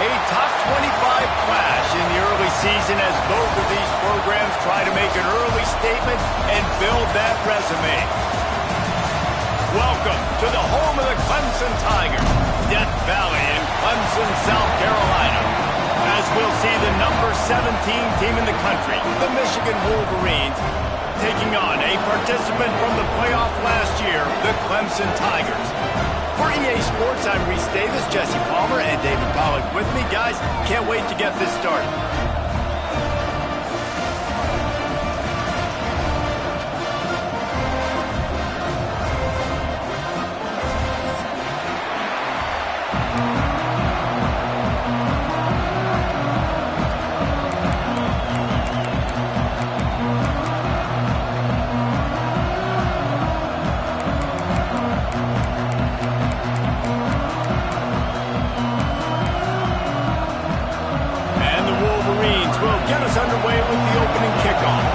A top 25 clash in the early season as both of these programs try to make an early statement and build that resume. Welcome to the home of the Clemson Tigers, Death Valley in Clemson, South Carolina. As we'll see the number 17 team in the country, the Michigan Wolverines, taking on a participant from the playoff last year, the Clemson Tigers. For EA Sports, I'm Reese Davis, Jesse Palmer, and David Pollack with me. Guys, can't wait to get this started. Underway with the opening kickoff.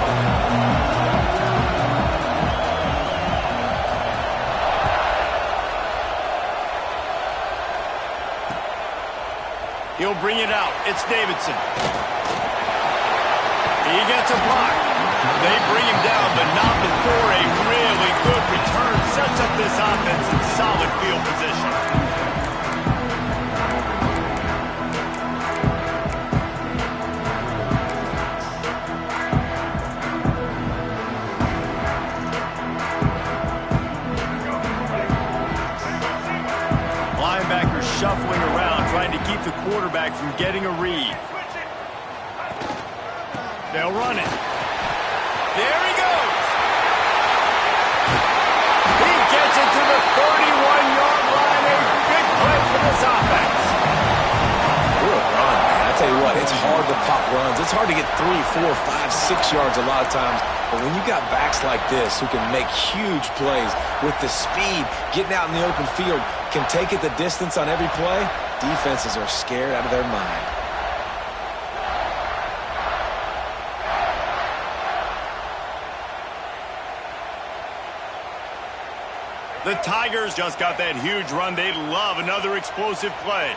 He'll bring it out. It's Davidson. He gets a block. They bring him down, but not before a really good return sets up this offense in solid field position. Shuffling around, trying to keep the quarterback from getting a read. They'll run it. There he goes. He gets it to the 31-yard line. A big play for this offense. Good run, man. I tell you what, it's hard to pop runs. It's hard to get 3, 4, 5, 6 yards a lot of times. But when you got backs like this who can make huge plays with the speed, getting out in the open field, can take it the distance on every play, defenses are scared out of their mind. The Tigers just got that huge run. They'd love another explosive play.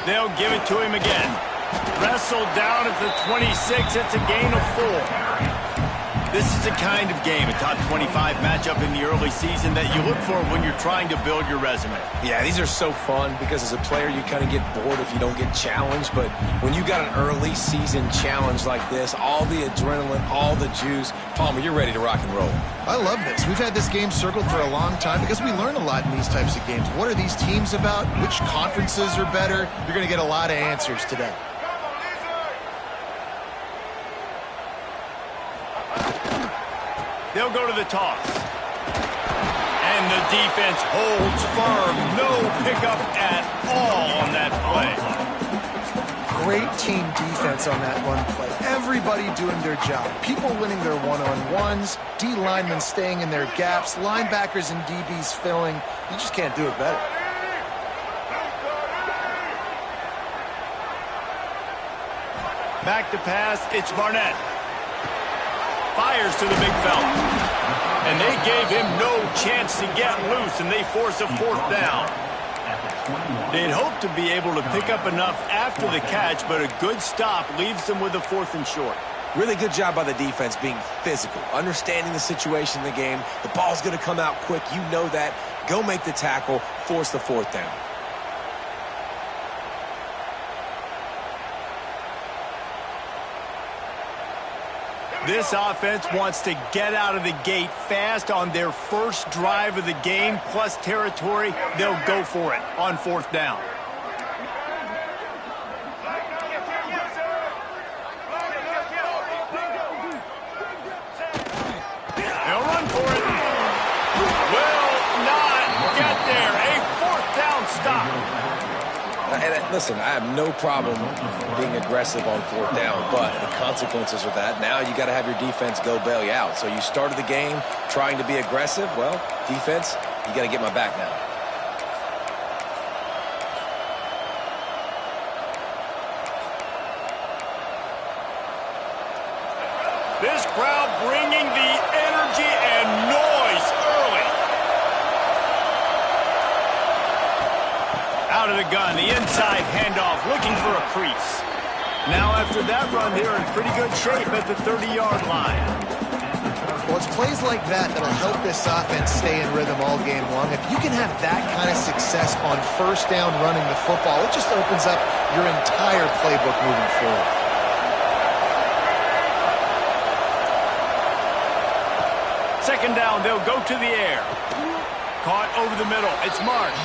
They'll give it to him again. Wrestled down at the 26. It's a gain of 4. This is the kind of game, a top 25 matchup in the early season that you look for when you're trying to build your resume. Yeah, these are so fun because as a player you kind of get bored if you don't get challenged. But when you got an early season challenge like this, all the adrenaline, all the juice, Palmer, you're ready to rock and roll. I love this. We've had this game circled for a long time because we learn a lot in these types of games. What are these teams about? Which conferences are better? You're going to get a lot of answers today. They'll go to the toss. And the defense holds firm. No pickup at all on that play. Great team defense on that run play. Everybody doing their job. People winning their one-on-ones, D linemen staying in their gaps, linebackers and DBs filling. You just can't do it better. Back to pass, it's Barnett. Fires to the big fella. And they gave him no chance to get loose, and they force a 4th down. They'd hoped to be able to pick up enough after the catch, but a good stop leaves them with a 4th and short. Really good job by the defense being physical, understanding the situation in the game. The ball's going to come out quick. You know that. Go make the tackle, force the 4th down. This offense wants to get out of the gate fast on their first drive of the game, plus territory. They'll go for it on 4th down. They'll run for it. Will not get there. A 4th down stop. And listen, I have no problem being aggressive on 4th down, but the consequences of that, now you got to have your defense go bail you out. So you started the game trying to be aggressive. Well, defense, you got to get my back now. This crowd bringing the gun, the inside handoff, looking for a crease. Now after that run, they're in pretty good shape at the 30-yard line. Well, it's plays like that that'll help this offense stay in rhythm all game long. If you can have that kind of success on first down running the football, it just opens up your entire playbook moving forward. Second down, they'll go to the air. Caught over the middle. It's Marsh.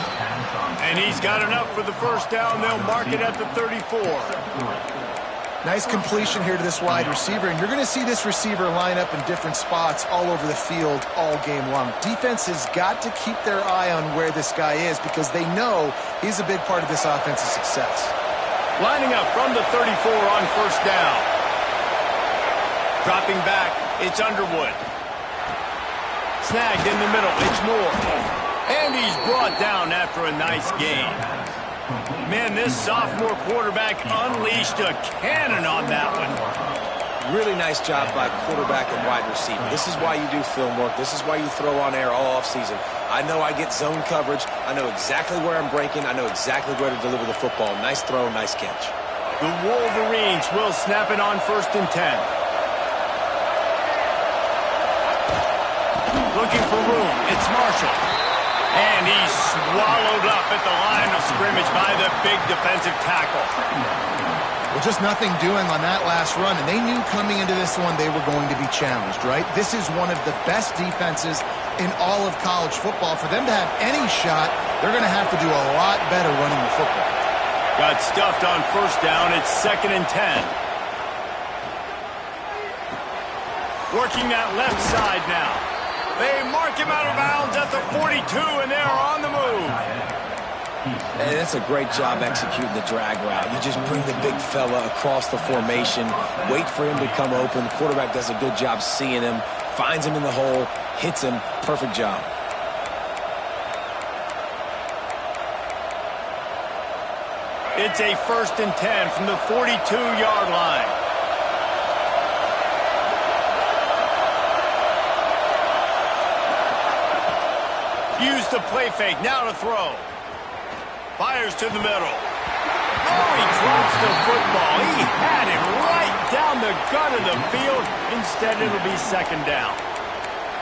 And he's got enough for the first down. They'll mark it at the 34. Nice completion here to this wide receiver, and you're going to see this receiver line up in different spots all over the field all game long. Defense has got to keep their eye on where this guy is because they know he's a big part of this offense's success. Lining up from the 34 on first down. Dropping back, it's Underwood. Snagged in the middle, it's Moore. And he's brought down after a nice gain. Man, this sophomore quarterback unleashed a cannon on that one. Really nice job by quarterback and wide receiver. This is why you do film work. This is why you throw on air all offseason. I know I get zone coverage. I know exactly where I'm breaking. I know exactly where to deliver the football. Nice throw, nice catch. The Wolverines will snap it on 1st and 10. Looking for room. It's Marshall. And he's swallowed up at the line of scrimmage by the big defensive tackle. Well, just nothing doing on that last run, and they knew coming into this one they were going to be challenged, right? This is one of the best defenses in all of college football. For them to have any shot, they're going to have to do a lot better running the football. Got stuffed on first down. It's 2nd and 10. Working that left side now. They mark him out of bounds at the 42, and they're on the move. And that's a great job executing the drag route. You just bring the big fella across the formation, wait for him to come open. The quarterback does a good job seeing him, finds him in the hole, hits him. Perfect job. It's a 1st and 10 from the 42-yard line. Use the play fake, now to throw. Fires to the middle. Oh, he drops the football. He had it right down the gut of the field. Instead, it'll be 2nd down.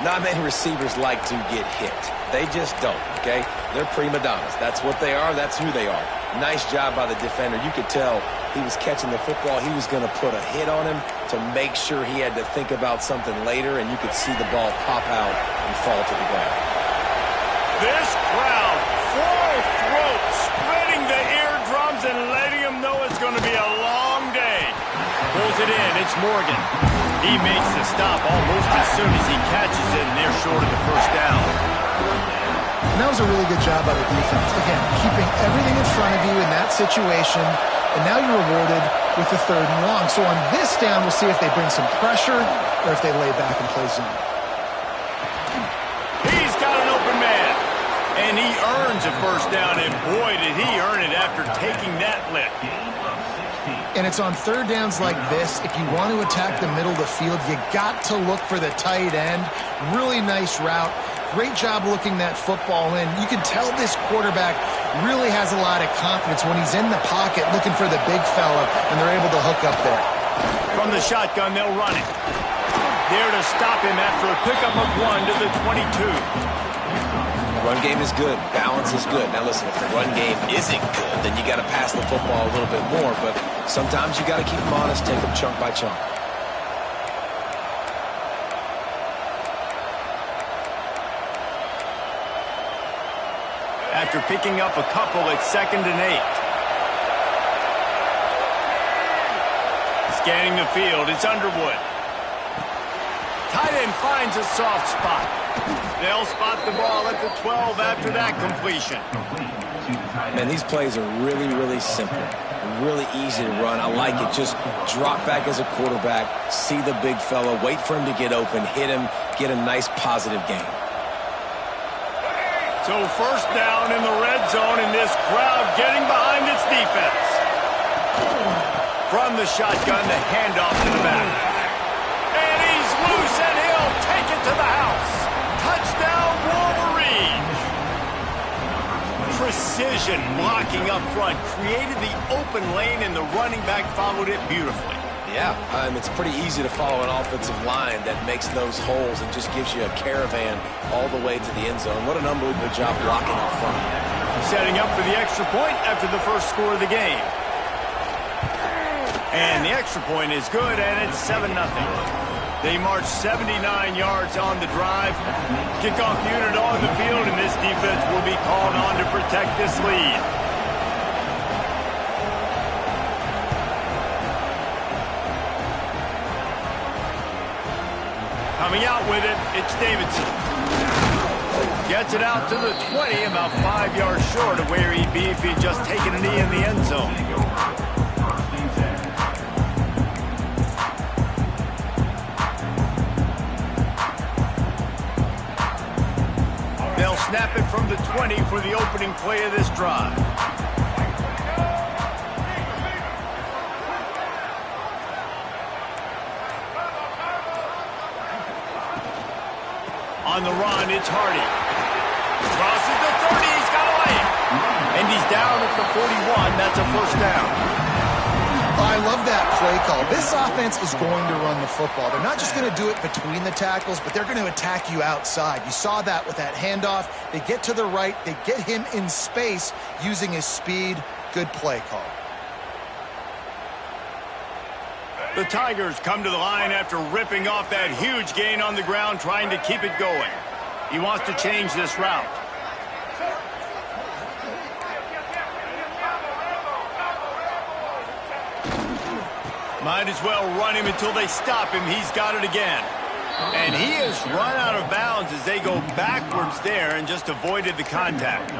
Not many receivers like to get hit. They just don't, okay? They're prima donnas. That's what they are. That's who they are. Nice job by the defender. You could tell he was catching the football. He was going to put a hit on him to make sure he had to think about something later, and you could see the ball pop out and fall to the ground. This crowd, full throat, spreading the eardrums and letting them know it's going to be a long day. Pulls it in, it's Morgan. He makes the stop almost as soon as he catches it, and they're short of the first down. And that was a really good job by the defense. Again, keeping everything in front of you in that situation, and now you're rewarded with the 3rd and long. So on this down, we'll see if they bring some pressure or if they lay back and play zone. He's got an open man. And he earns a first down, and boy, did he earn it after taking that lick. And it's on 3rd downs like this. If you want to attack the middle of the field, you got to look for the tight end. Really nice route. Great job looking that football in. You can tell this quarterback really has a lot of confidence when he's in the pocket looking for the big fella, and they're able to hook up there. From the shotgun, they'll run it. There to stop him after a pickup of 1 to the 22. Run game is good. Balance is good. Now listen, if the run game isn't good, then you got to pass the football a little bit more. But sometimes you got to keep them honest, take them chunk by chunk. After picking up a couple, it's 2nd and 8. Scanning the field, it's Underwood. Tight end finds a soft spot. They'll spot the ball at the 12 after that completion. Man, these plays are really, really simple. Really easy to run. I like it. Just drop back as a quarterback, see the big fella, wait for him to get open, hit him, get a nice positive gain. So first down in the red zone, and this crowd getting behind its defense. From the shotgun, the handoff to the back. And he's loose, and he'll take it to the house. Touchdown, Wolverines. Precision formation, blocking up front, created the open lane, and the running back followed it beautifully. Yeah, it's pretty easy to follow an offensive line that makes those holes and just gives you a caravan all the way to the end zone. What an unbelievable job blocking up front. Setting up for the extra point after the first score of the game. And the extra point is good, and it's 7-0. They march 79 yards on the drive. Kickoff unit on the field, and this defense will be called on to protect this lead. Coming out with it, it's Davidson. Gets it out to the 20, about 5 yards short of where he'd be if he'd just taken a knee in the end zone. They'll snap it from the 20 for the opening play of this drive. On the run, it's Hardy. Crosses the 30, he's got away. And he's down at the 41, that's a first down. I love that play call. This offense is going to run the football. They're not just going to do it between the tackles, but they're going to attack you outside. You saw that with that handoff. They get to the right, they get him in space using his speed. Good play call. The Tigers come to the line after ripping off that huge gain on the ground, trying to keep it going. He wants to change this route. Might as well run him until they stop him. He's got it again. And he has run out of bounds as they go backwards there and just avoided the contact.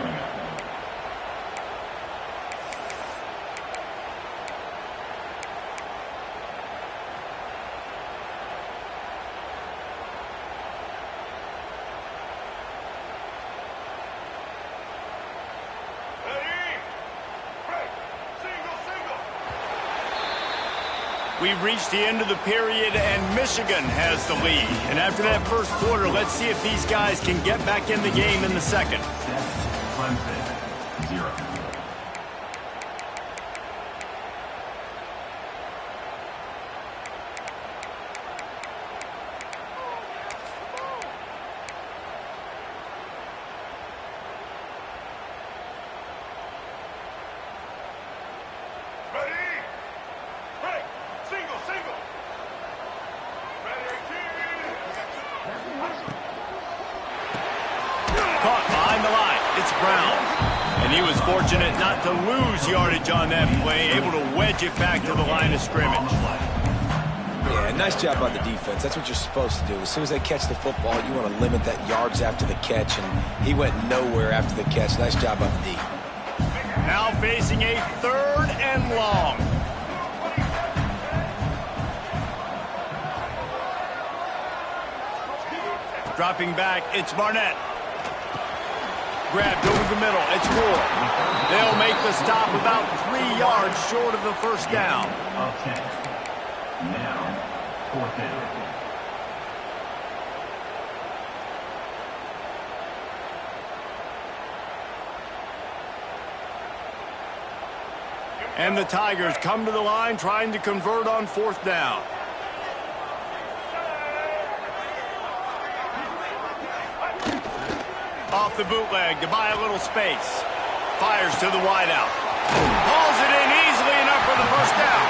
We've reached the end of the period, and Michigan has the lead. And after that first quarter, let's see if these guys can get back in the game in the second. Clemson, 0. Caught behind the line. It's Brown. And he was fortunate not to lose yardage on that play, able to wedge it back to the line of scrimmage. Yeah, nice job by the defense. That's what you're supposed to do. As soon as they catch the football, you want to limit that yards after the catch, and he went nowhere after the catch. Nice job by the D. Now facing a 3rd and long. Dropping back, it's Barnett. Grabbed over the middle, it's Moore. They'll make the stop about 3 yards short of the first down. Okay. Now, 4th down. And the Tigers come to the line trying to convert on 4th down. Off the bootleg to buy a little space. Fires to the wideout. Hauls it in easily enough for the first down.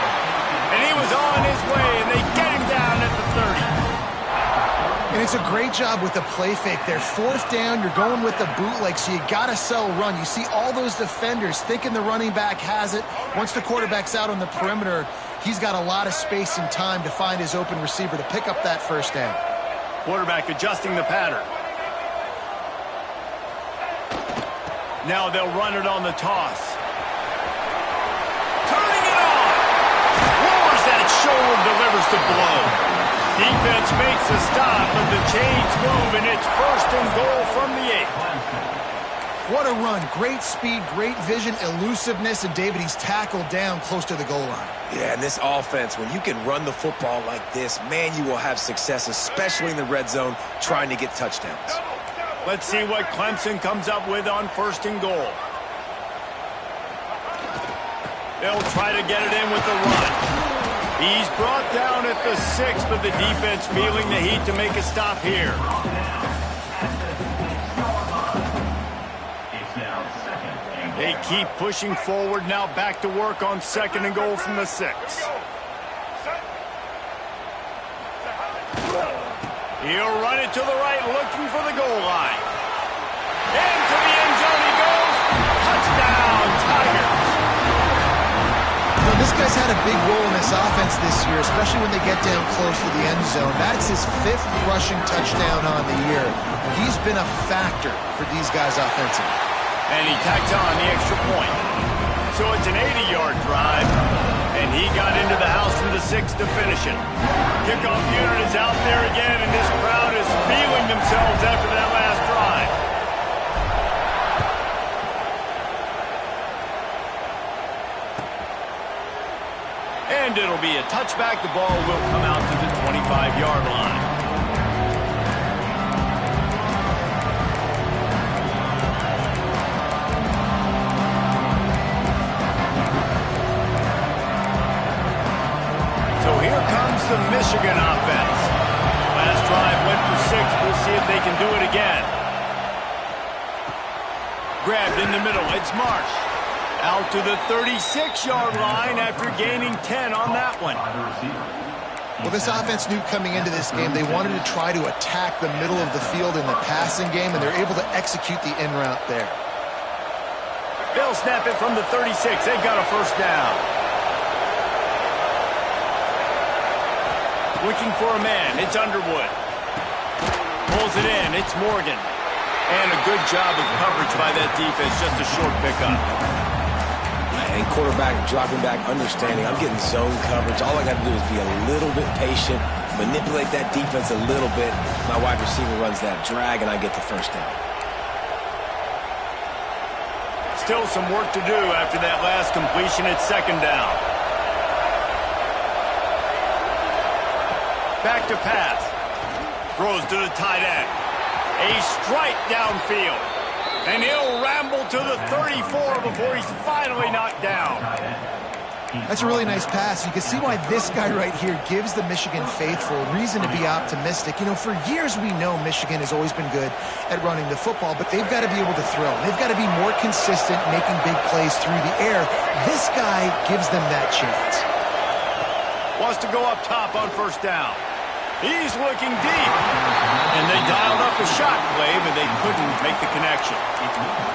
And he was on his way, and they get him down at the 30. And it's a great job with the play fake there. 4th down, you're going with the bootleg, so you got to sell run. You see all those defenders thinking the running back has it. Once the quarterback's out on the perimeter, he's got a lot of space and time to find his open receiver to pick up that first down. Quarterback adjusting the pattern. Now they'll run it on the toss. Turning it on. Lowers that shoulder, delivers the blow. Defense makes a stop, but the chains move, and it's 1st and goal from the 8. What a run. Great speed, great vision, elusiveness, and David, he's tackled down close to the goal line. Yeah, and this offense, when you can run the football like this, man, you will have success, especially in the red zone, trying to get touchdowns. Let's see what Clemson comes up with on 1st and goal. They'll try to get it in with the run. He's brought down at the 6, but the defense feeling the heat to make a stop here. They keep pushing forward, now back to work on 2nd and goal from the 6. He'll run it to the right, looking for the goal line. Into the end zone he goes. Touchdown, Tigers. So this guy's had a big role in this offense this year, especially when they get down close to the end zone. That's his 5th rushing touchdown on the year. He's been a factor for these guys offensively. And he tacks on the extra point. So it's an 80-yard drive, and he got into the house from the 6 to finish it. Kickoff unit is out there again, and this crowd is feeling themselves after that last drive. And it'll be a touchback. The ball will come out to the 25-yard line. So here comes the Michigan offense. Last drive went for 6. We'll see if they can do it again. Grabbed in the middle. It's Marsh. Out to the 36-yard line after gaining 10 on that one. Well, this offense knew coming into this game they wanted to try to attack the middle of the field in the passing game, and they're able to execute the in route there. They'll snap it from the 36. They've got a first down. Looking for a man. It's Underwood. Pulls it in. It's Morgan. And a good job of coverage by that defense. Just a short pickup. And quarterback dropping back, understanding I'm getting zone coverage. All I got to do is be a little bit patient, manipulate that defense a little bit. My wide receiver runs that drag, and I get the first down. Still some work to do after that last completion. It's 2nd down. Back to pass. Throws to the tight end. A strike downfield. And he'll ramble to the 34 before he's finally knocked down. That's a really nice pass. You can see why this guy right here gives the Michigan faithful reason to be optimistic. You know, for years we know Michigan has always been good at running the football, but they've got to be able to throw. They've got to be more consistent making big plays through the air. This guy gives them that chance. Wants to go up top on 1st down. He's looking deep. And they dialed up a shot play, but they couldn't make the connection.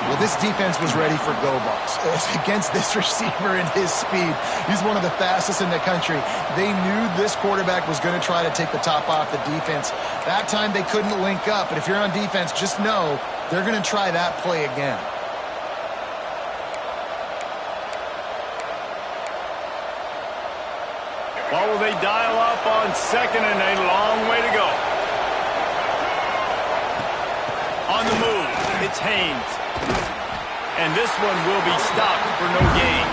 Well, this defense was ready for go balls. Against this receiver and his speed, he's one of the fastest in the country. They knew this quarterback was going to try to take the top off the defense. That time they couldn't link up, but if you're on defense, just know they're going to try that play again. Well, will they dial up on 2nd and a long way to go? On the move, it's Haynes. And this one will be stopped for no gain.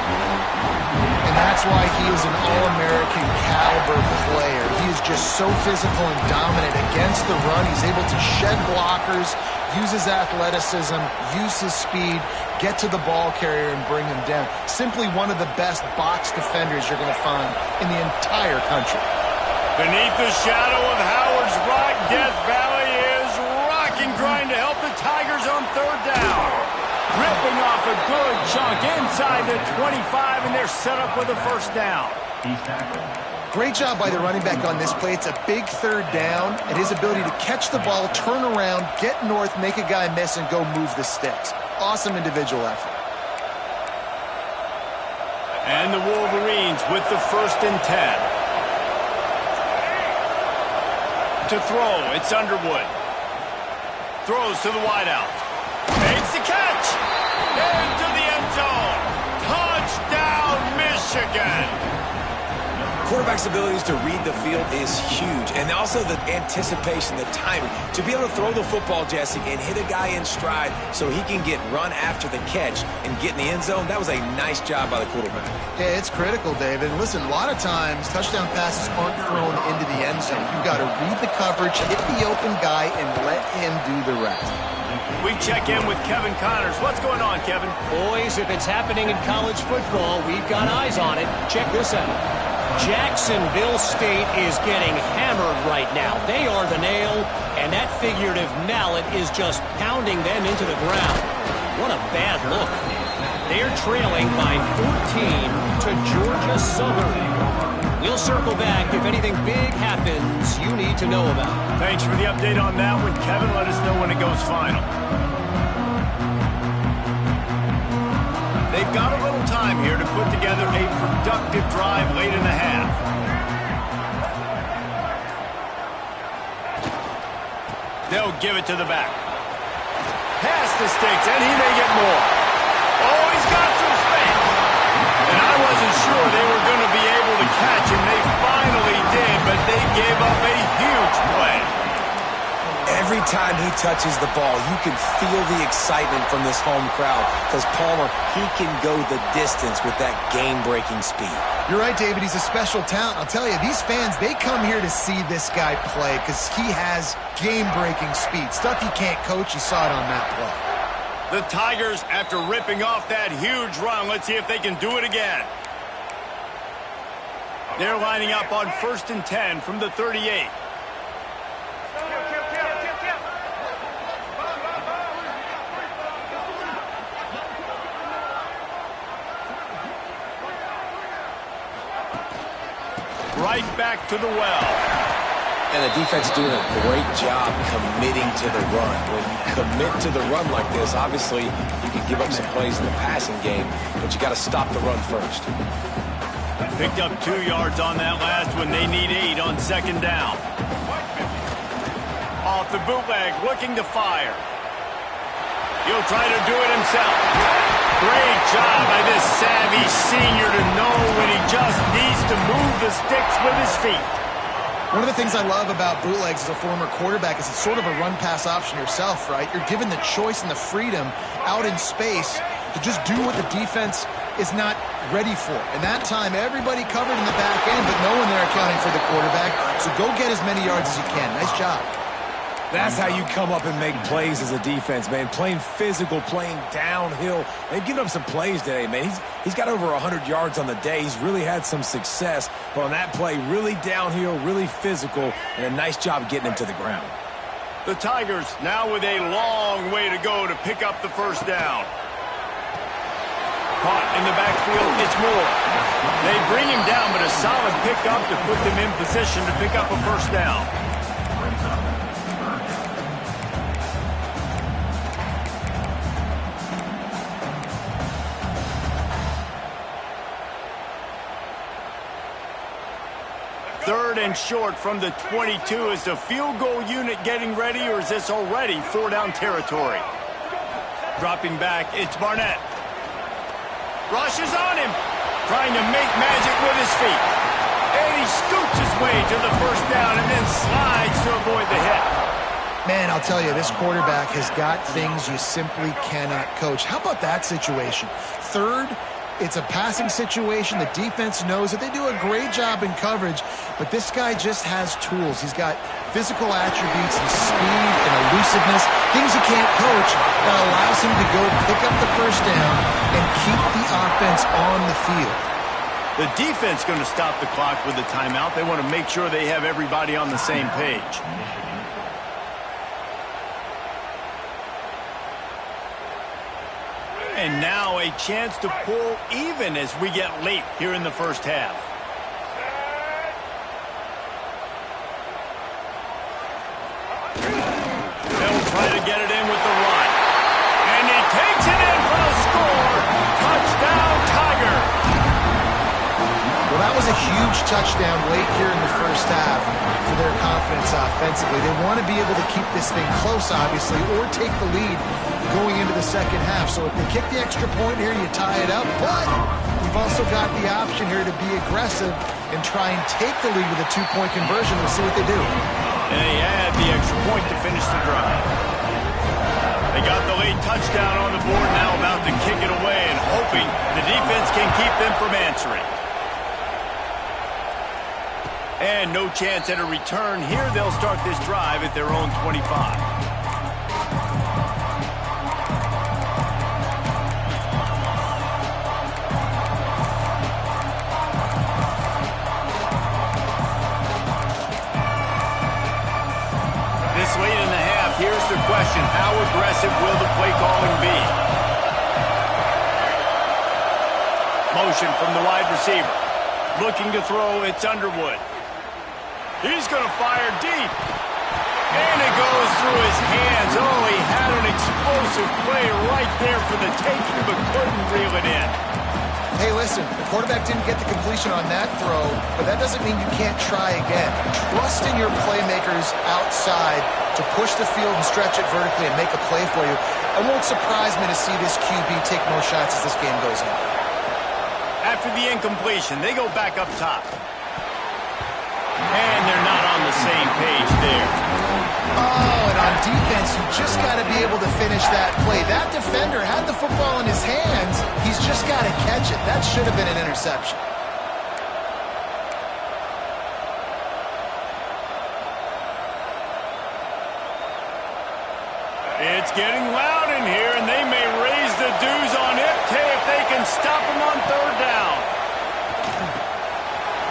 And that's why he is an All-American caliber player. He is just so physical and dominant against the run. He's able to shed blockers, use his athleticism, use his speed, get to the ball carrier and bring him down. Simply one of the best box defenders you're going to find in the entire country. Beneath the shadow of Howard's Rock, Death Valley is rocking, trying to help the Tigers on 3rd down. Ripping off a good chunk inside the 25, and they're set up with a first down. Great job by the running back on this play. It's a big 3rd down, and his ability to catch the ball, turn around, get north, make a guy miss, and go move the sticks. Awesome individual effort. And the Wolverines with the 1st and 10. To throw, it's Underwood. Throws to the wideout. Makes the catch. Into the end zone. Touchdown, Michigan. Quarterback's abilities to read the field is huge, and also the anticipation, the timing. To be able to throw the football, Jesse, and hit a guy in stride so he can get run after the catch and get in the end zone, that was a nice job by the quarterback. Yeah, it's critical, David. And listen, a lot of times touchdown passes aren't thrown into the end zone. You've got to read the coverage, hit the open guy, and let him do the rest. We check in with Kevin Connors. What's going on, Kevin? Boys, if it's happening in college football, we've got eyes on it. Check this out. Jacksonville State is getting hammered right now. They are the nail, and that figurative mallet is just pounding them into the ground. What a bad look. They're trailing by 14 to Georgia Southern. We'll circle back if anything big happens you need to know about. Thanks for the update on that one, Kevin. Let us know when it goes final. They've got a little time here to put together a productive drive late in the half. They'll give it to the back. Past the sticks, and he may get more. Oh, he's got some space. And I wasn't sure they were going to be able to catch him. They finally did, but they gave up a huge play. Every time he touches the ball, you can feel the excitement from this home crowd because Palmer, he can go the distance with that game-breaking speed. You're right, David. He's a special talent. I'll tell you, these fans, they come here to see this guy play because he has game-breaking speed. Stuff you can't coach. You saw it on that play. The Tigers, after ripping off that huge run, let's see if they can do it again. They're lining up on 1st and 10 from the 38. Right back to the well. And the defense is doing a great job committing to the run. When you commit to the run like this, obviously you can give up some plays in the passing game, but you got to stop the run first. Picked up 2 yards on that last one. They need 8 on 2nd down. Off the bootleg, looking to fire. He'll try to do it himself. Great job by this savvy senior to know when he just needs to move the sticks with his feet. One of the things I love about bootlegs as a former quarterback is it's sort of a run-pass option yourself, right? You're given the choice and the freedom out in space to just do what the defense is not ready for. And that time, everybody covered in the back end, but no one there accounting for the quarterback. So go get as many yards as you can. Nice job. That's how you come up and make plays as a defense, man. Playing physical, playing downhill. They've given up some plays today, man. He's got over 100 yards on the day. He's really had some success. But on that play, really downhill, really physical, and a nice job getting him to the ground. The Tigers now with a long way to go to pick up the 1st down. Caught in the backfield, it's Moore. They bring him down, but a solid pickup to put them in position to pick up a 1st down. Third and short from the 22. Is the field goal unit getting ready, or is this already 4-down territory? Dropping back, it's Barnett. Rushes on him, trying to make magic with his feet. And he scoots his way to the 1st down and then slides to avoid the hit. Man, I'll tell you, this quarterback has got things you simply cannot coach. How about that situation? Third, it's a passing situation. The defense knows that they do a great job in coverage, but this guy just has tools. He's got physical attributes and speed and elusiveness, things you can't coach, that allows him to go pick up the 1st down and keep the offense on the field. The defense going to stop the clock with the timeout. They want to make sure they have everybody on the same page. And now a chance to pull even as we get late here in the 1st half. They'll try to get it in with the run. And he takes it in for the score. Touchdown, Tiger. Well, that was a huge touchdown late here in the 1st half for their confidence offensively. They want to be able to keep this thing close, obviously, or take the lead going into the 2nd half. So if they kick the extra point here, you tie it up. But you've also got the option here to be aggressive and try and take the lead with a 2-point conversion. We'll see what they do. And they add the extra point to finish the drive. They got the late touchdown on the board, now about to kick it away and hoping the defense can keep them from answering. And no chance at a return here. They'll start this drive at their own 25. the question, how aggressive will the play calling be? Motion from the wide receiver. Looking to throw, it's Underwood. He's going to fire deep. And it goes through his hands. Oh, he had an explosive play right there for the taking, but couldn't reel it in. Hey, listen, the quarterback didn't get the completion on that throw, but that doesn't mean you can't try again. Trust in your playmakers outside to push the field and stretch it vertically and make a play for you. It won't surprise me to see this QB take more shots as this game goes on. After the incompletion, they go back up top. And they're not on the same page there. Oh, and on defense, you just got to be able to finish that play. That defender had the football in his hands. He's just got to catch it. That should have been an interception. It's getting loud in here, and they may raise the dues on Ipke if they can stop him on third down.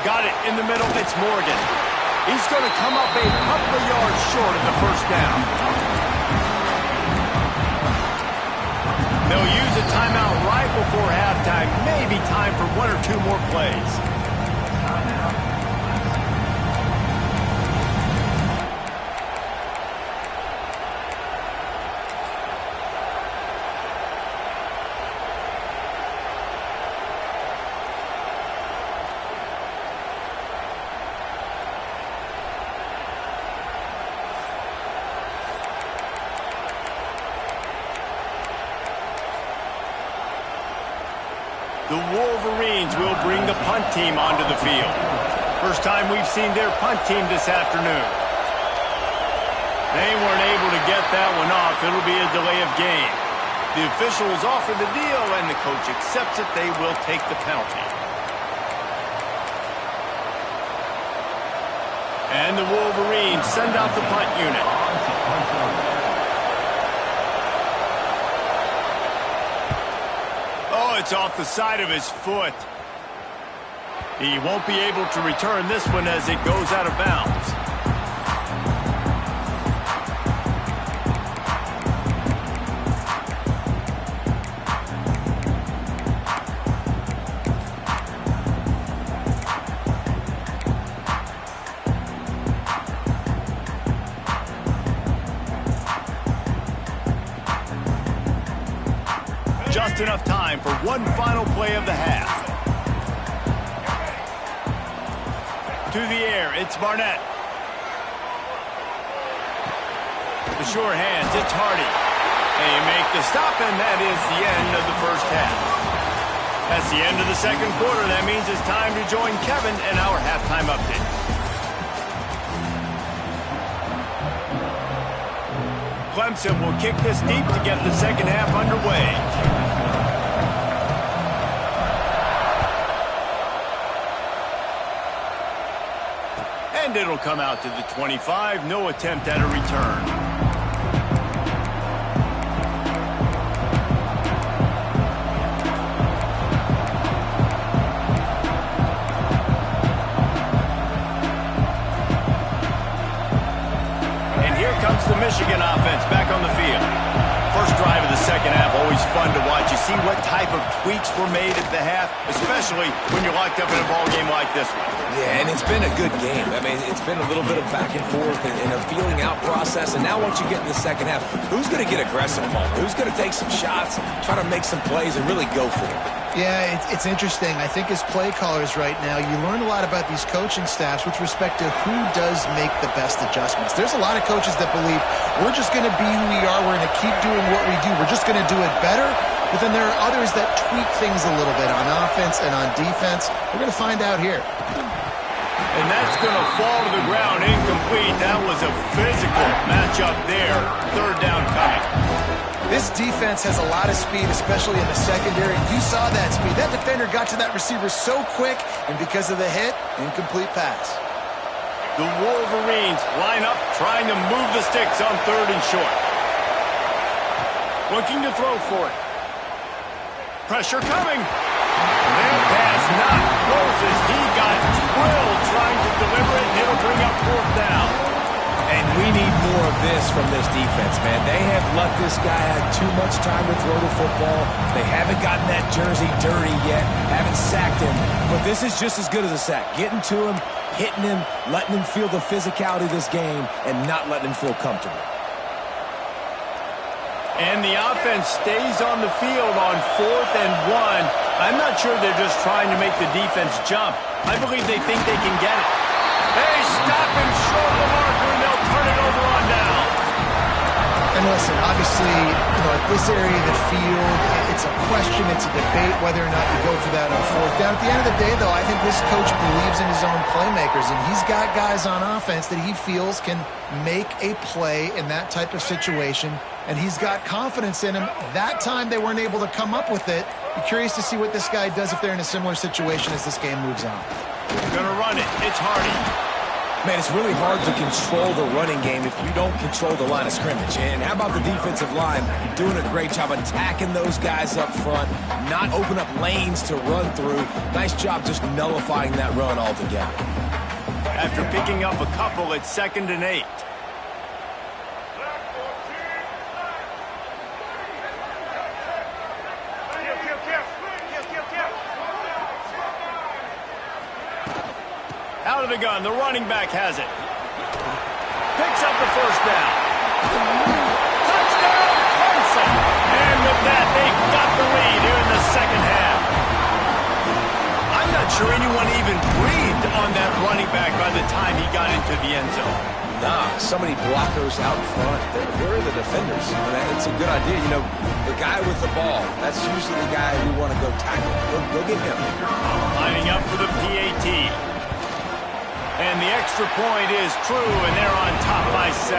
Got it in the middle. It's Morgan. He's going to come up a couple of yards short of the first down. They'll use a timeout right before halftime. Maybe time for one or two more plays. The Wolverines will bring the punt team onto the field. First time we've seen their punt team this afternoon. They weren't able to get that one off. It'll be a delay of game. The officials offer the deal, and the coach accepts it. They will take the penalty. And the Wolverines send out the punt unit. It's off the side of his foot. He won't be able to return this one as it goes out of bounds. Just enough time for one final play of the half. To the air, it's Barnett. The sure hands, it's Hardy. They make the stop, and that is the end of the first half. That's the end of the second quarter. That means it's time to join Kevin in our halftime update. Clemson will kick this deep to get the second half underway. And it'll come out to the 25. No attempt at a return. The Michigan offense back on the field. First drive of the second half, always fun to watch. You see what type of tweaks were made at the half, especially when you're locked up in a ball game like this one. Yeah, and it's been a good game. I mean, it's been a little bit of back and forth and a feeling out process. And now once you get in the second half, who's going to get aggressive, Paul? Who's going to take some shots, try to make some plays, and really go for it? Yeah, it's interesting. I think as play callers right now, you learn a lot about these coaching staffs with respect to who does make the best adjustments. There's a lot of coaches that believe we're just going to be who we are. We're going to keep doing what we do. We're just going to do it better. But then there are others that tweak things a little bit on offense and on defense. We're going to find out here. And that's going to fall to the ground incomplete. That was a physical matchup there. Third down coming. This defense has a lot of speed, especially in the secondary. You saw that speed. That defender got to that receiver so quick, and because of the hit, incomplete pass. The Wolverines line up, trying to move the sticks on third and short. Looking to throw for it. Pressure coming. That pass not close as he got drilled trying to deliver it, and it'll bring up fourth down. And we need more of this from this defense, man. They have let this guy have too much time to throw the football. They haven't gotten that jersey dirty yet, haven't sacked him. But this is just as good as a sack. Getting to him, hitting him, letting him feel the physicality of this game, and not letting him feel comfortable. And the offense stays on the field on 4th and 1. I'm not sure they're just trying to make the defense jump. I believe they think they can get it. They stop him short of the marker, and they'll turn it over on down. And listen, obviously, at this area of the field, it's a question, it's a debate whether or not you go for that on 4th down. At the end of the day, though, I think this coach believes in his own playmakers, and he's got guys on offense that he feels can make a play in that type of situation, and he's got confidence in him. That time they weren't able to come up with it. Be curious to see what this guy does if they're in a similar situation as this game moves on. Gonna run it. It's Hardy. Man, it's really hard to control the running game if you don't control the line of scrimmage. And how about the defensive line doing a great job attacking those guys up front, not open up lanes to run through. Nice job just nullifying that run altogether. After picking up a couple, it's 2nd and 8. Out of the gun, the running back has it. Picks up the 1st down. Touchdown, Clemson! And with that, they've got the lead here in the 2nd half. I'm not sure anyone even breathed on that running back by the time he got into the end zone. Nah, so many blockers out front. Where are the defenders? I mean, it's a good idea. The guy with the ball, that's usually the guy we want to go tackle. Go get him. Lining up for the PAT. And the extra point is true, and they're on top by 7.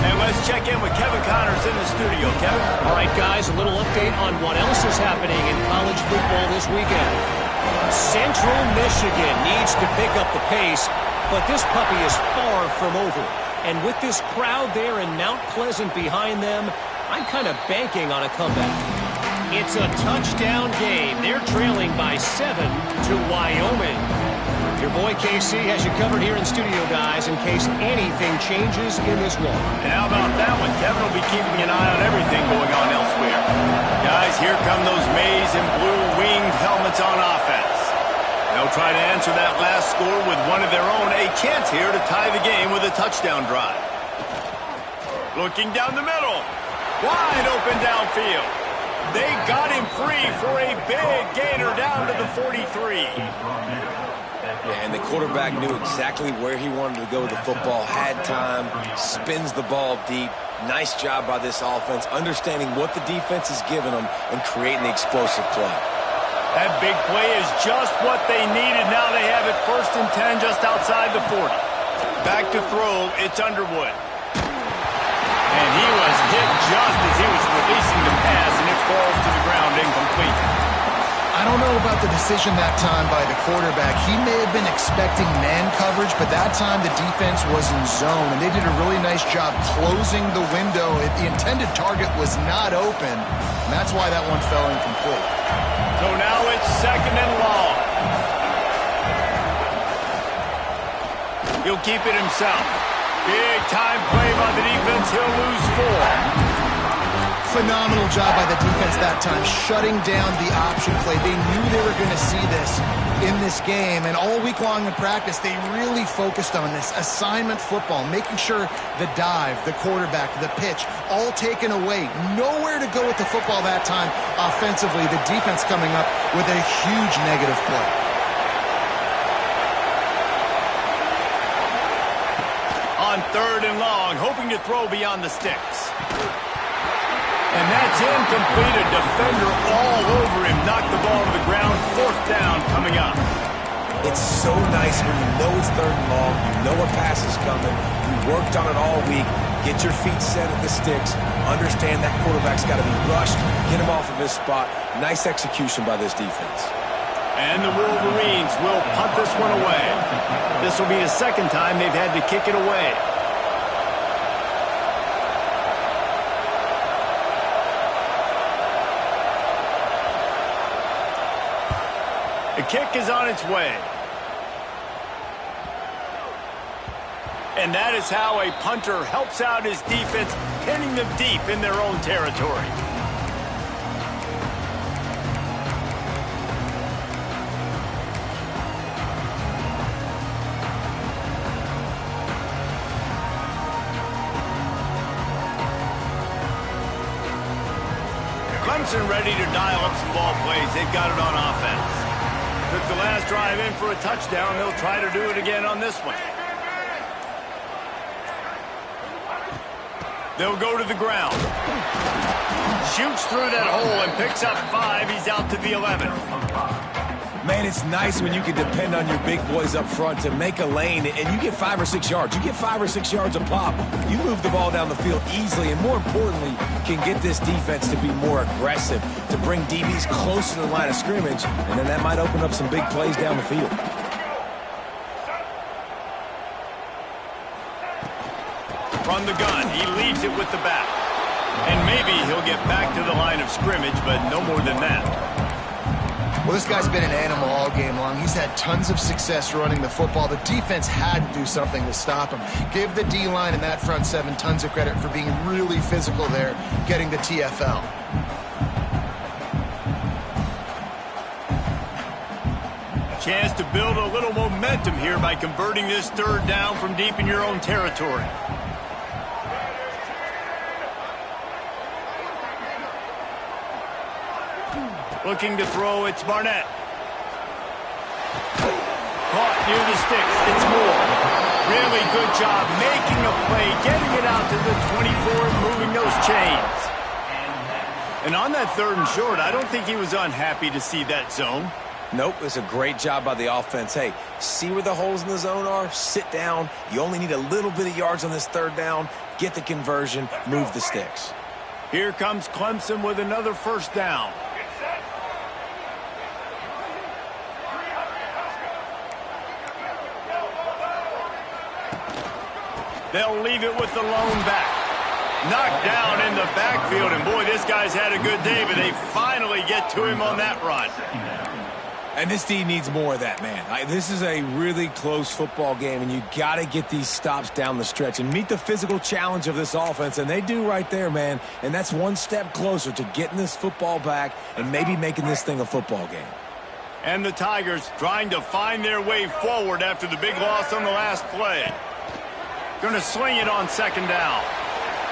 And let's check in with Kevin Connors in the studio. Kevin? All right, guys, a little update on what else is happening in college football this weekend. Central Michigan needs to pick up the pace, but this puppy is far from over. And with this crowd there in Mount Pleasant behind them, I'm kind of banking on a comeback. It's a touchdown game. They're trailing by 7 to Wyoming. Your boy KC has you covered here in studio, guys, in case anything changes in this one. And how about that one? Kevin will be keeping an eye on everything going on elsewhere. Guys, here come those maize and blue winged helmets on offense. They'll try to answer that last score with one of their own. A chance here to tie the game with a touchdown drive. Looking down the middle. Wide open downfield. They got him free for a big gainer down to the 43. Yeah, and the quarterback knew exactly where he wanted to go with the football, had time, spins the ball deep. Nice job by this offense, understanding what the defense is giving them and creating the explosive play. That big play is just what they needed. Now they have it 1st and 10 just outside the 40. Back to throw, it's Underwood. And he was hit just as he was releasing the pass, and it falls to the ground incomplete. I don't know about the decision that time by the quarterback. He may have been expecting man coverage, but that time the defense was in zone, and they did a really nice job closing the window. The intended target was not open, and that's why that one fell incomplete. So now it's 2nd and long. He'll keep it himself. Big time play by the defense. He'll lose 4. Phenomenal job by the defense that time, shutting down the option play. They knew they were going to see this in this game, and all week long in practice, they really focused on this assignment football, making sure the dive, the quarterback, the pitch, all taken away. Nowhere to go with the football that time offensively. The defense coming up with a huge negative play. On 3rd and long, hoping to throw beyond the sticks. And that's incomplete. A defender all over him. Knocked the ball to the ground. 4th down coming up. It's so nice when you know it's 3rd and long. You know a pass is coming. You worked on it all week. Get your feet set at the sticks. Understand that quarterback's got to be rushed. Get him off of his spot. Nice execution by this defense. And the Wolverines will punt this one away. This will be the 2nd time they've had to kick it away. The kick is on its way. And that is how a punter helps out his defense, pinning them deep in their own territory. Clemson ready to dial up some ball plays. They've got it on offense. Took the last drive in for a touchdown. They'll try to do it again on this one. They'll go to the ground. Shoots through that hole and picks up 5. He's out to the 11. Man, it's nice when you can depend on your big boys up front to make a lane, and you get 5 or 6 yards. You get 5 or 6 yards a pop. You move the ball down the field easily, and more importantly, can get this defense to be more aggressive, to bring DBs closer to the line of scrimmage, and then that might open up some big plays down the field. From the gun, he leads it with the back. And maybe he'll get back to the line of scrimmage, but no more than that. Well, this guy's been an animal all game long. He's had tons of success running the football. The defense had to do something to stop him. Give the D-line and that front seven tons of credit for being really physical there, getting the TFL. Chance to build a little momentum here by converting this third down from deep in your own territory. Looking to throw, it's Barnett. Caught near the sticks, it's Moore. Really good job making a play, getting it out to the 24 and moving those chains. And on that 3rd and short, I don't think he was unhappy to see that zone. Nope, it's a great job by the offense. Hey, see where the holes in the zone are? Sit down. You only need a little bit of yards on this 3rd down. Get the conversion, move the sticks. Here comes Clemson with another 1st down. They'll leave it with the lone back. Knocked down in the backfield, and boy, this guy's had a good day, but they finally get to him on that run. And this team needs more of that, man. This is a really close football game, and you got to get these stops down the stretch and meet the physical challenge of this offense, and they do right there, man. And that's one step closer to getting this football back and maybe making this thing a football game. And the Tigers trying to find their way forward after the big loss on the last play. Going to swing it on 2nd down.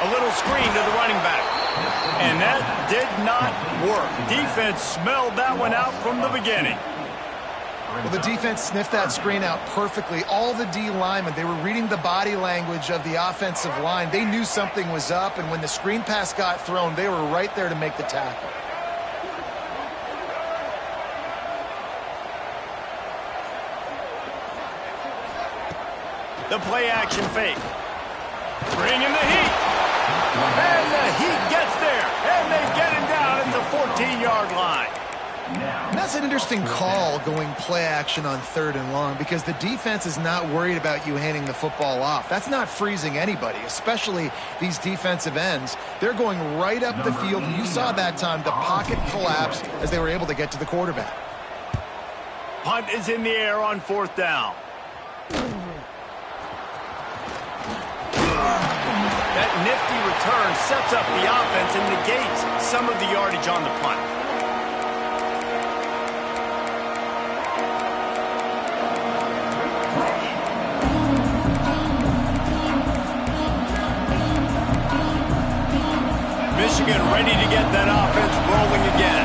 A little screen to the running back. And that did not work. Defense smelled that one out from the beginning. Well, the defense sniffed that screen out perfectly. All the D linemen, they were reading the body language of the offensive line. They knew something was up, and when the screen pass got thrown, they were right there to make the tackle. The play action fake. Bringing the heat. And the heat gets there. And they get him down at the 14-yard line. And that's an interesting call, going play action on 3rd and long, because the defense is not worried about you handing the football off. That's not freezing anybody, especially these defensive ends. They're going right up the field. You saw that time the pocket collapse as they were able to get to the quarterback. Punt is in the air on 4th down. That nifty return sets up the offense and negates some of the yardage on the punt. Michigan ready to get that offense rolling again.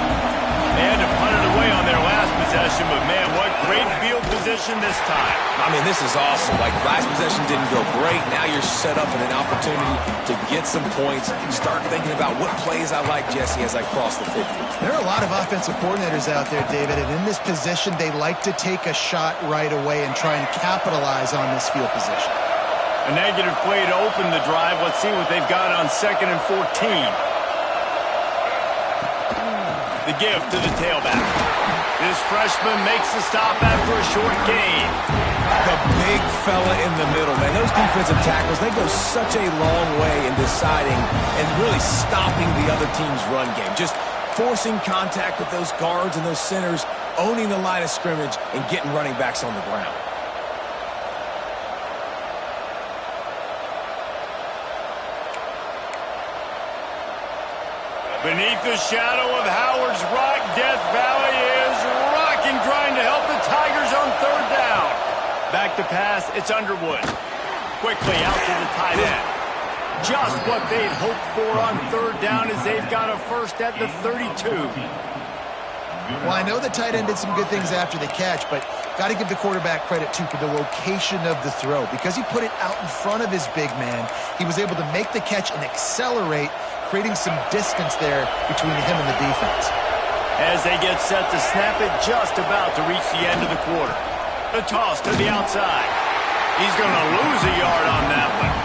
They had to punt it away on their last possession, but man, what great field position this time. I mean, this is awesome. Like, last possession didn't go great. Now you're set up in an opportunity to get some points. Start thinking about what plays I like, Jesse, as I cross the 50. There are a lot of offensive coordinators out there, David, and in this position, they like to take a shot right away and try and capitalize on this field position. A negative play to open the drive. Let's see what they've got on 2nd and 14. The give to the tailback. This freshman makes the stop after a short gain. The big fella in the middle, man. Those defensive tackles, they go such a long way in deciding and really stopping the other team's run game. Just forcing contact with those guards and those centers, owning the line of scrimmage, and getting running backs on the ground. Beneath the shadow of Howard's Rock, Death Valley is rocking, trying to help the Tigers on third down. Back to pass, it's Underwood. Quickly out to the tight end. Just what they'd hoped for on third down as they've got a first at the 32. Well, I know the tight end did some good things after the catch, but got to give the quarterback credit, too, for the location of the throw. Because he put it out in front of his big man, he was able to make the catch and accelerate, creating some distance there between him and the defense. As they get set to snap it, just about to reach the end of the quarter. The toss to the outside. He's going to lose a yard on that one.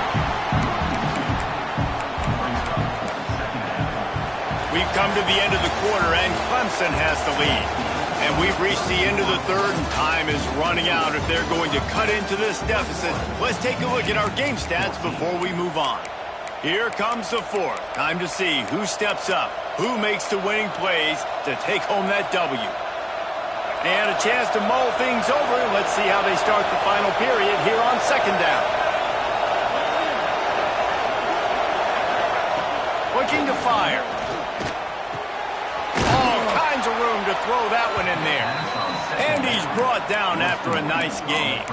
We've come to the end of the quarter, and Clemson has the lead. And we've reached the end of the third, and time is running out if they're going to cut into this deficit. Let's take a look at our game stats before we move on. Here comes the fourth. Time to see who steps up, who makes the winning plays to take home that W. And a chance to mull things over. Let's see how they start the final period here on second down. Looking to fire. All kinds of room to throw that one in there. And he's brought down after a nice game.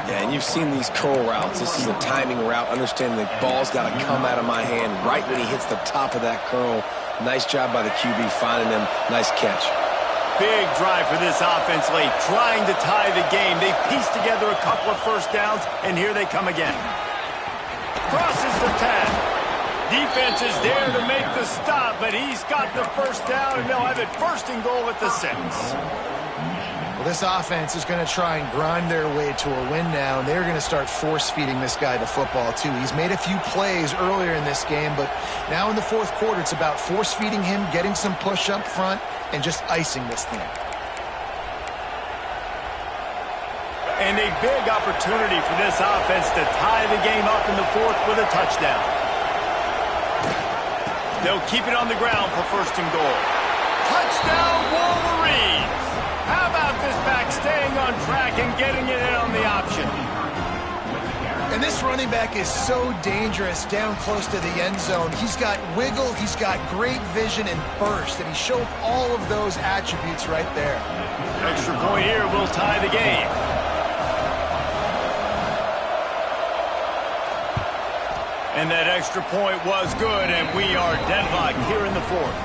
Yeah, and you've seen these curl routes. This is a timing route. Understanding the ball's got to come out of my hand right when he hits the top of that curl. Nice job by the QB finding him. Nice catch. Big drive for this offense late, trying to tie the game. They pieced together a couple of first downs, and here they come again. Crosses the 10. Defense is there to make the stop, but he's got the first down, and they'll have it first and goal at the 6. Well, this offense is going to try and grind their way to a win now, and they're going to start force-feeding this guy the football, too. He's made a few plays earlier in this game, but now in the fourth quarter, it's about force-feeding him, getting some push up front, and just icing this thing. And a big opportunity for this offense to tie the game up in the fourth with a touchdown. They'll keep it on the ground for first and goal. Touchdown, Wolverines! How about this back staying on track and getting it in on the option? And this running back is so dangerous down close to the end zone. He's got wiggle, he's got great vision and burst, and he showed all of those attributes right there. Extra point here will tie the game. And that extra point was good, and we are deadlocked here in the fourth.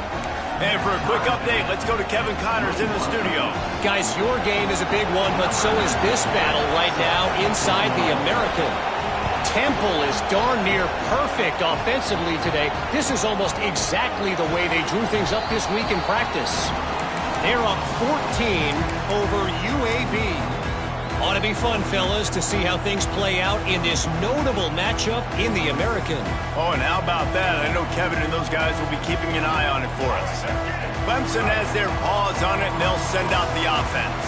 And for a quick update, let's go to Kevin Connors in the studio. Guys, your game is a big one, but so is this battle right now inside the American. Temple is darn near perfect offensively today. This is almost exactly the way they drew things up this week in practice. They're up 14 over UAB. Ought to be fun, fellas, to see how things play out in this notable matchup in the American. Oh, and how about that? I know Kevin and those guys will be keeping an eye on it for us. Clemson has their paws on it, and they'll send out the offense.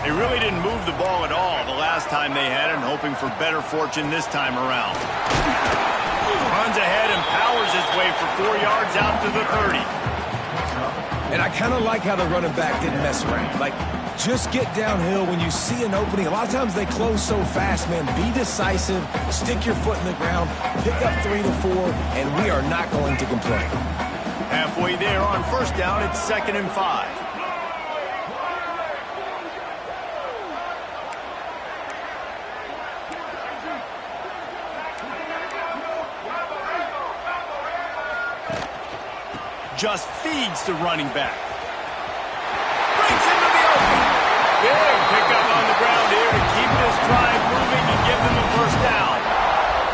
They really didn't move the ball at all the last time they had it, and hoping for better fortune this time around. Runs ahead and powers his way for 4 yards out to the 30. And I kind of like how the running back didn't mess around. Like, just get downhill when you see an opening. A lot of times they close so fast, man. Be decisive, stick your foot in the ground, pick up 3 to 4, and we are not going to complain. Halfway there on first down, it's 2nd and 5. Just feeds the running back. Brings into the open. Big pickup on the ground here to keep this drive moving and give them the first down.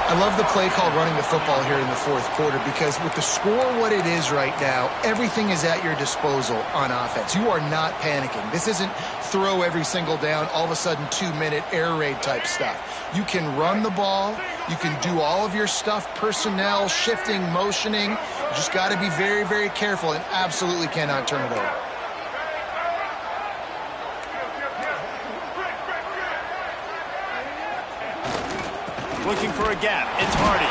I love the play called running the football here in the fourth quarter because with the score what it is right now, everything is at your disposal on offense. You are not panicking. This isn't throw every single down, all of a sudden 2-minute air raid type stuff. You can run the ball. You can do all of your stuff, personnel, shifting, motioning. You just got to be very, very careful and absolutely cannot turn it over. Looking for a gap. It's Hardy.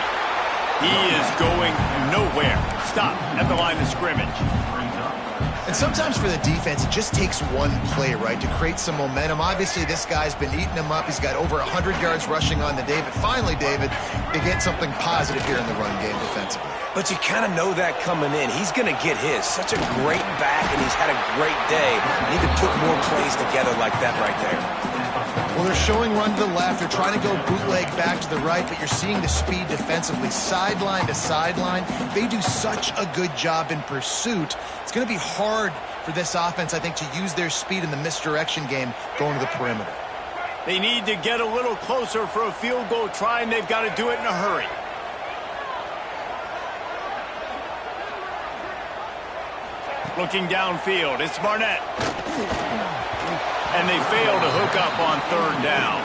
He is going nowhere. Stop at the line of scrimmage. And sometimes for the defense, it just takes one play, right, to create some momentum. Obviously, this guy's been eating them up. He's got over 100 yards rushing on the day. But finally, David, they get something positive here in the run game defensively. But you kind of know that coming in. He's going to get his. Such a great back, and he's had a great day. Need to put more plays together like that right there. Well, they're showing run to the left. They're trying to go bootleg back to the right, but you're seeing the speed defensively, sideline to sideline. They do such a good job in pursuit. It's going to be hard for this offense, I think, to use their speed in the misdirection game going to the perimeter. They need to get a little closer for a field goal try, and they've got to do it in a hurry. Looking downfield, it's Barnett. And they fail to hook up on third down.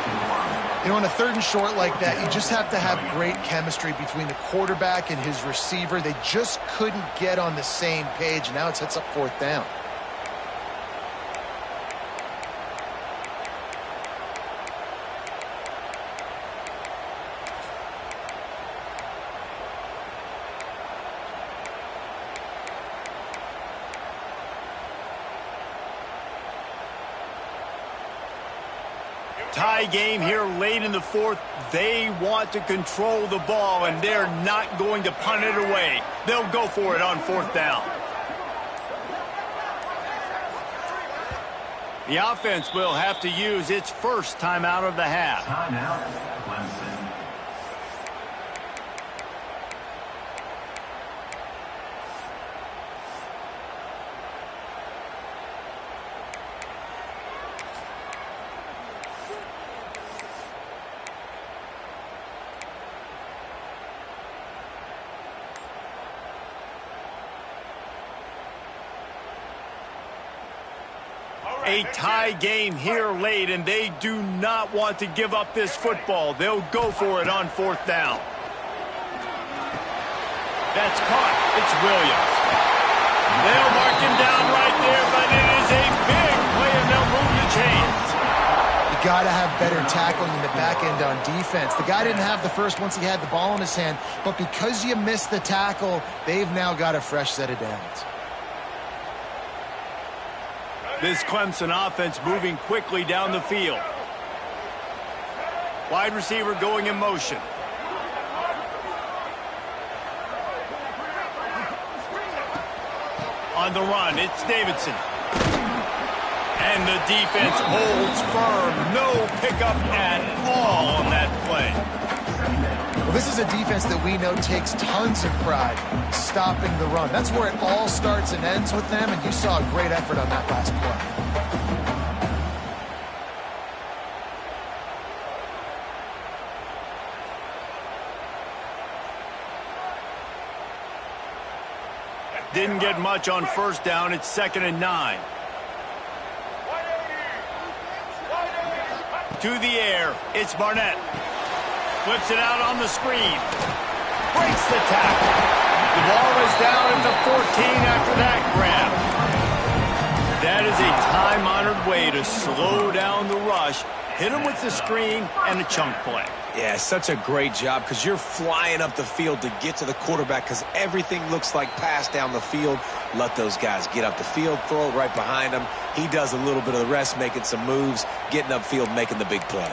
You know, on a third and short like that, you just have to have great chemistry between the quarterback and his receiver. They just couldn't get on the same page, and now it sets up fourth down. Tie game here late in the fourth. They want to control the ball, and they're not going to punt it away. They'll go for it on fourth down. The offense will have to use its first timeout of the half. Timeout, Clemson. A tie game here late, and they do not want to give up this football. They'll go for it on fourth down. That's caught. It's Williams. They'll mark him down right there, but it is a big play, and they'll move the chains. You got to have better tackling in the back end on defense. The guy didn't have the first once he had the ball in his hand, but because you missed the tackle, they've now got a fresh set of downs. This Clemson offense moving quickly down the field. Wide receiver going in motion. On the run, it's Davidson. And the defense holds firm. No pickup at all on that play. Well, this is a defense that we know takes tons of pride stopping the run. That's where it all starts and ends with them, and you saw a great effort on that last play. Didn't get much on first down. It's 2nd and 9. To the air, it's Barnett. Flips it out on the screen. Breaks the tackle. The ball is down at the 14 after that grab. That is a time-honored way to slow down the rush. Hit him with the screen and a chunk play. Yeah, such a great job because you're flying up the field to get to the quarterback because everything looks like pass down the field. Let those guys get up the field, throw it right behind him. He does a little bit of the rest, making some moves, getting upfield, making the big play.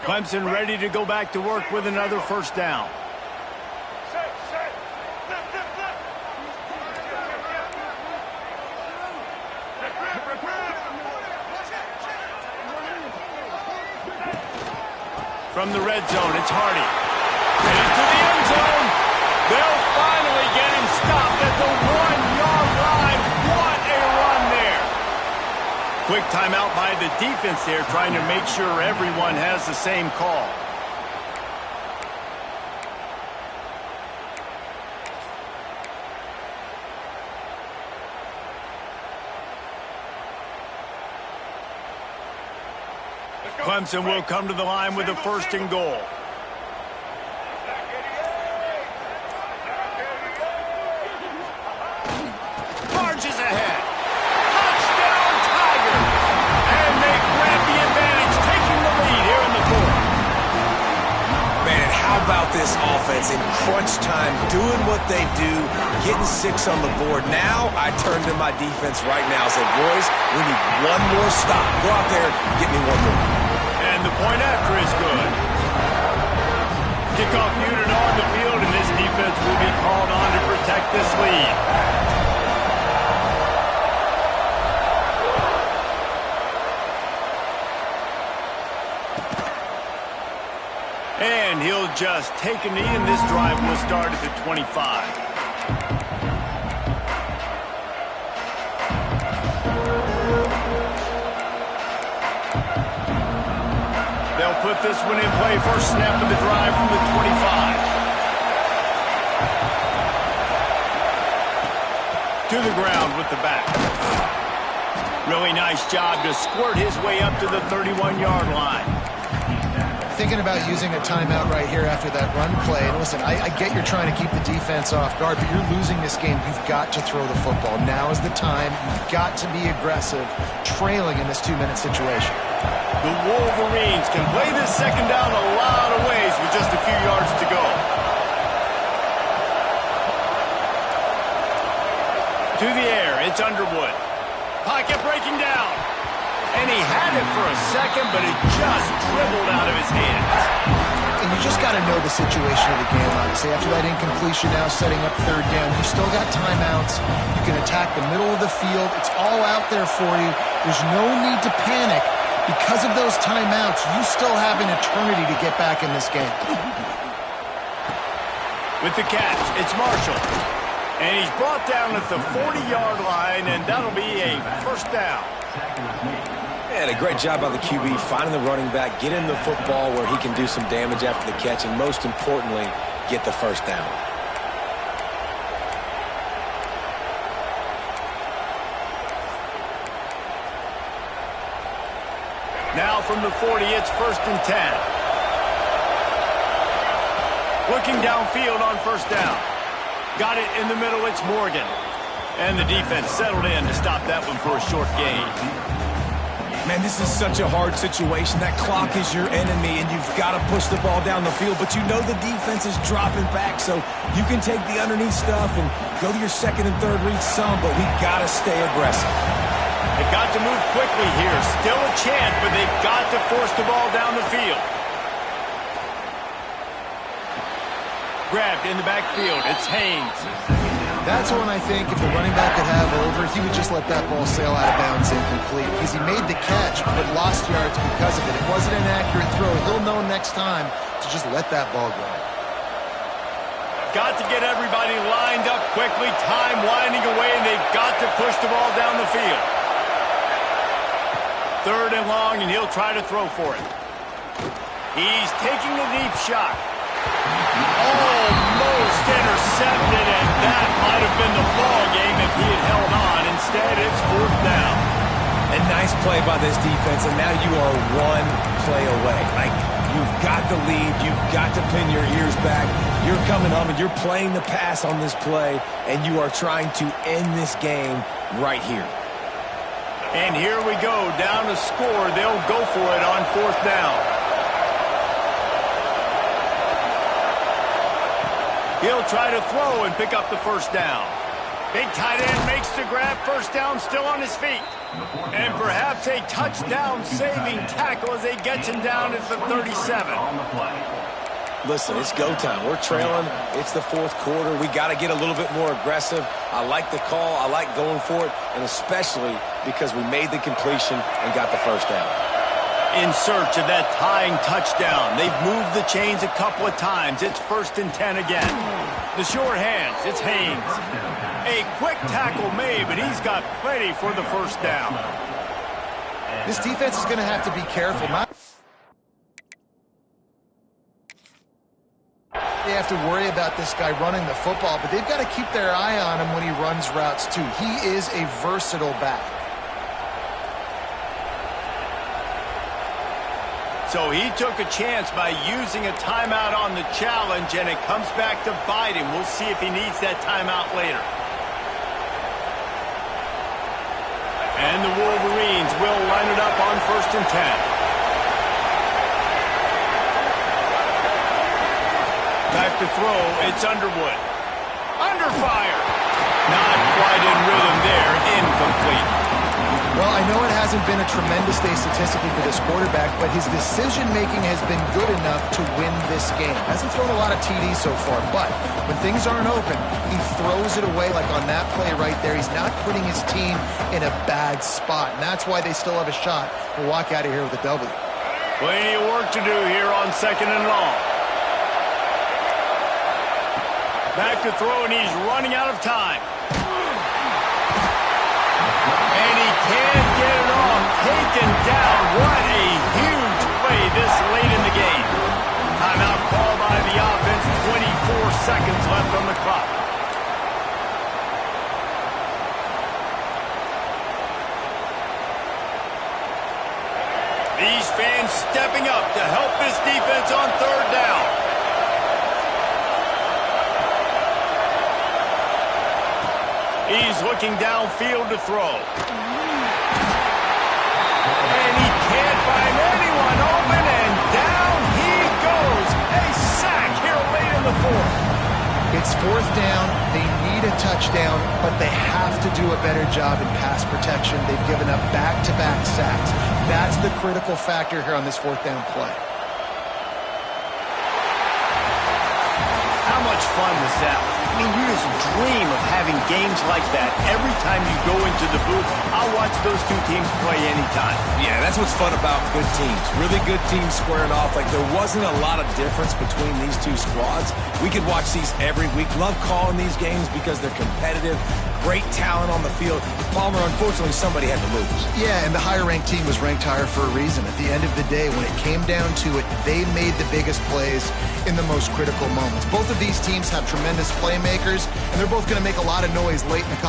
Clemson ready to go back to work with another first down. From the red zone, it's Hardy. And into the end zone. They'll finally get him stopped at the 1-yard line. What a run there. Quick timeout by the defense there, trying to make sure everyone has the same call. Clemson will come to the line with a 1st and goal. Charges ahead. Touchdown, Tiger. And they grab the advantage, taking the lead here in the fourth. Man, how about this offense in crunch time, doing what they do, getting 6 on the board. Now I turn to my defense right now and say, boys, we need one more stop. Go out there, get me one more. And the point after is good. Kickoff unit on the field, and this defense will be called on to protect this lead. And he'll just take a knee, and this drive will start at the 25. They'll put this one in play. First snap of the drive from the 25. To the ground with the back. Really nice job to squirt his way up to the 31-yard line. Thinking about using a timeout right here after that run play. And listen, I get you're trying to keep the defense off guard, but you're losing this game. You've got to throw the football. Now is the time. You've got to be aggressive, trailing in this 2-minute situation. The Wolverines can play this second down a lot of ways with just a few yards to go. To the air, it's Underwood. Pocket breaking down. And he had it for a second, but it just dribbled out of his hands. And you just got to know the situation of the game, obviously. After that incompletion, now setting up third down, you still got timeouts. You can attack the middle of the field. It's all out there for you. There's no need to panic. Because of those timeouts, you still have an eternity to get back in this game. With the catch, it's Marshall. And he's brought down at the 40-yard line, and that'll be a first down. And a great job by the QB, finding the running back, get him the football where he can do some damage after the catch, and most importantly, get the first down. Now from the 40, it's 1st and 10. Looking downfield on first down. Got it in the middle, it's Morgan. And the defense settled in to stop that one for a short gain. Man, this is such a hard situation. That clock is your enemy, and you've got to push the ball down the field. But you know the defense is dropping back, so you can take the underneath stuff and go to your second and third read some, but we got to stay aggressive. They've got to move quickly here. Still a chance, but they've got to force the ball down the field. Grabbed in the backfield. It's Haynes. That's one I think if the running back could have over, he would just let that ball sail out of bounds incomplete because he made the catch but lost yards because of it. It wasn't an accurate throw. He'll know next time to just let that ball go. Got to get everybody lined up quickly. Time winding away, and they've got to push the ball down the field. 3rd and long, and he'll try to throw for it. He's taking the deep shot. Almost intercepted, and that might have been the ball game if he had held on. Instead, it's 4th down. A nice play by this defense, and now you are one play away. Like, you've got the lead. You've got to pin your ears back. You're coming home, and you're playing the pass on this play, and you are trying to end this game right here. And here we go, down to score. They'll go for it on 4th down. He'll try to throw and pick up the first down. Big tight end makes the grab. First down, still on his feet. And perhaps a touchdown-saving tackle as they get him down at the 37. Listen, it's go time. We're trailing. It's the 4th quarter. We got to get a little bit more aggressive. I like the call. I like going for it, and especially because we made the completion and got the first down. In search of that tying touchdown. They've moved the chains a couple of times. It's 1st and 10 again. The short hands, it's Haynes. A quick tackle made, but he's got plenty for the first down. This defense is going to have to be careful. They have to worry about this guy running the football, but they've got to keep their eye on him when he runs routes too. He is a versatile back. So he took a chance by using a timeout on the challenge, and it comes back to bite him. We'll see if he needs that timeout later. And the Wolverines will line it up on 1st and 10. Back to throw, it's Underwood. Under fire. Not quite in rhythm there, incomplete. Well, I know it hasn't been a tremendous day statistically for this quarterback, but his decision-making has been good enough to win this game. Hasn't thrown a lot of TDs so far, but when things aren't open, he throws it away like on that play right there. He's not putting his team in a bad spot, and that's why they still have a shot to walk out of here with a W. Plenty of work to do here on 2nd and long. Back to throw, and he's running out of time. And he can't get it off. Taken down. What a huge play this late in the game. Timeout called by the offense. 24 seconds left on the clock. These fans stepping up to help this defense on 3rd down. He's looking downfield to throw. And he can't find anyone open, and down he goes. A sack here late in the 4th. It's 4th down. They need a touchdown, but they have to do a better job in pass protection. They've given up back-to-back sacks. That's the critical factor here on this 4th down play. How much fun was that? I mean, you just dream of having games like that every time you go into the booth. I'll watch those two teams play anytime. Yeah, that's what's fun about good teams. Really good teams squaring off. Like, there wasn't a lot of difference between these two squads. We could watch these every week. Love calling these games because they're competitive. Great talent on the field. Palmer, unfortunately, somebody had to lose. Yeah, and the higher-ranked team was ranked higher for a reason. At the end of the day, when it came down to it, they made the biggest plays in the most critical moments. Both of these teams have tremendous playmakers, and they're both going to make a lot of noise late in the